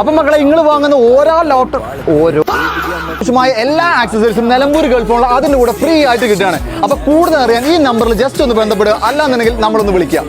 അപ്പം മക്കളെ നിങ്ങൾ വാങ്ങുന്ന ഓരോ എല്ലാ ആക്സസറീസും നിലമ്പൂർ ഗൾഫുള്ള അതിന്റെ കൂടെ ഫ്രീ ആയിട്ട് കിട്ടുകയാണ്. അപ്പൊ കൂടുതൽ അറിയാൻ ഈ നമ്പറിൽ ജസ്റ്റ് ഒന്ന് ബന്ധപ്പെടുക, അല്ലാന്നുണ്ടെങ്കിൽ നമ്മളൊന്ന് വിളിക്കാം.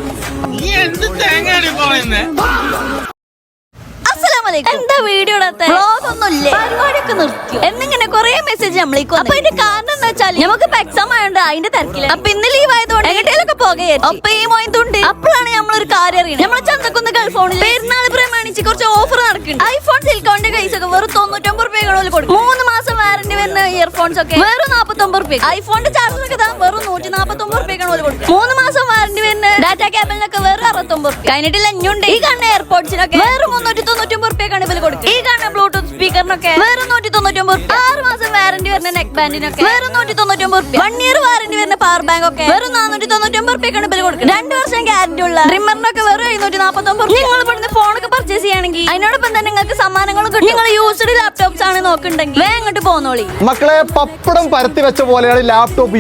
എന്താ വീഡിയോ പരിപാടിയൊക്കെ നിർത്തി എന്നിങ്ങനെ കൊറേ മെസ്സേജ് നമ്മളേക്ക് അപ്പൊ അതിന്റെ കാരണം എന്താ വെച്ചാൽ നമുക്ക് എക്സാം ആയതുകൊണ്ട് അതിന്റെ തിരക്കില്ല. അപ്പൊ ഇന്ന് ലീവ് ആയതുകൊണ്ട് എങ്ങോട്ടേലൊക്കെ പോകയായിരുന്നു. അപ്പൊ ഈ മോയത്തുണ്ട് അപ്പോഴാണ് നമ്മളൊരു കാര്യം അറിയുന്നത്. നമ്മളെ ചന്തക്കുന്ന് ഗൾഫോണിൽ പെരുന്നാൾ പ്രമാണിച്ച് കുറച്ച് ഓഫർ നടക്കുന്നുണ്ട്. ഐഫോൺ സിലിക്കോണിന്റെ കേസ് ഒക്കെ വെറും 99 രൂപ കൊടുക്കും. 3 മാസം വാറന്റി വരുന്ന ഇയർഫോൺസ് ഒക്കെ വെറും 49 രൂപ. ഐഫോണിന്റെ ചാർജറൊക്കെ വെറും 149 രൂപ കൊടുക്കും. 3 മാസം വാറന്റി വരുന്ന ഡാറ്റ കേബിളിനൊക്കെ വെറും 69 രൂപ. കഴിഞ്ഞിട്ടില്ല ഇഞ്ഞുണ്ട് ഈ കാണുന്ന എയർപോർട്സിനൊക്കെ വെറും 399 രൂപയാണ് ഇവര് കൊടുക്കുക. ഈ കാണുന്ന ബ്ലൂടൂത്ത് സ്പീക്കറിനൊക്കെ വെറും 199 രൂപ. 6 മാസം വാറന്റി വരുന്ന നെക്ക് ബാൻഡിനൊക്കെ വെറും 199 രൂപ. 1 ഇയർ വാറന്റി വരുന്ന പവർ ബാങ്ക് ഒക്കെ വെറും 499 രൂപയാണ് ഇവര് കൊടുക്കുന്നത്. 2 വർഷം ഗ്യാരണ്ടി ഉള്ള ട്രിമ്മറിനൊക്കെ വെറും 749 രൂപ. നിങ്ങൾ ഇവിടുന്ന് ഫോണൊക്കെ പർച്ചേസ് ചെയ്യുകയാണെങ്കിൽ അതിനോടൊപ്പം തന്നെ നിങ്ങൾക്ക് സമ്മാനങ്ങളും കിട്ടും. നിങ്ങൾ യൂസ്ഡ് ലാപ്ടോപ്സ് ആണ് നോക്കുന്നുണ്ടെങ്കിൽ വേഗം പോന്നോളി. മക്കളെ പപ്പടം പരത്തി വെച്ച പോലെയാണ്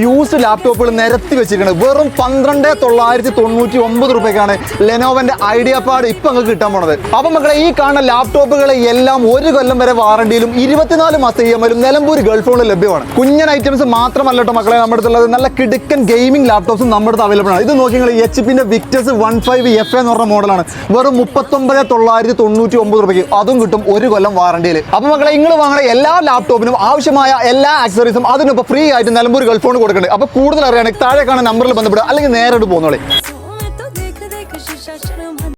യൂസ്ഡ് ലാപ്ടോപ്പുകൾ നിരത്തി വെച്ചിരിക്കുന്നത്. വെറും 12,999 രൂപയ്ക്കാണ് ലെനോവന്റെ ഐഡിയ പാഡ് ഇപ്പൊ നിങ്ങൾക്ക് കിട്ടാൻ പോണത്. അപ്പൊ മക്കളെ ഈ കാണുന്ന ലാപ്ടോപ്പുകളെ എല്ലാം 1 കൊല്ലം വരെ വാറണ്ടിയിലും 24 മാസം EMI നിലമ്പൂർ ഗൾഫോണിൽ ലഭ്യമാണ്. കുഞ്ഞൻ ഐറ്റംസ് മാത്രമല്ല കേട്ടോ മക്കളെ നമ്മുടെ അടുത്തുള്ളത്, നല്ല കിടുക്കൻ ഗെയിമിംഗ് ലാപ്ടോപ്സും നമ്മുടെ അടുത്ത് അവൈലബിൾ ആണ്. ഇത് നോക്കി നിങ്ങൾ HP-ന്റെ വിക്ടസ് 15FA എന്ന് പറഞ്ഞ മോഡലാണ്. വെറും 39,999 രൂപയ്ക്ക് അതും കിട്ടും 1 കൊല്ലം വാറണ്ടിയിൽ. അപ്പൊ മക്കളെ നിങ്ങൾ വാങ്ങുന്ന എല്ലാ ലാപ്ടോപ്പിനും ആവശ്യമായ എല്ലാ ആക്സസറീസും അതിനൊപ്പം ഫ്രീ ആയിട്ട് നിലമ്പൂർ ഗൾഫോൺ കൊടുക്കുന്നുണ്ട്. അപ്പൊ കൂടുതൽ അറിയാണെങ്കിൽ താഴെ കാണുന്ന നമ്പറിൽ ബന്ധപ്പെടുക, അല്ലെങ്കിൽ നേരിട്ട് പോന്നോളി.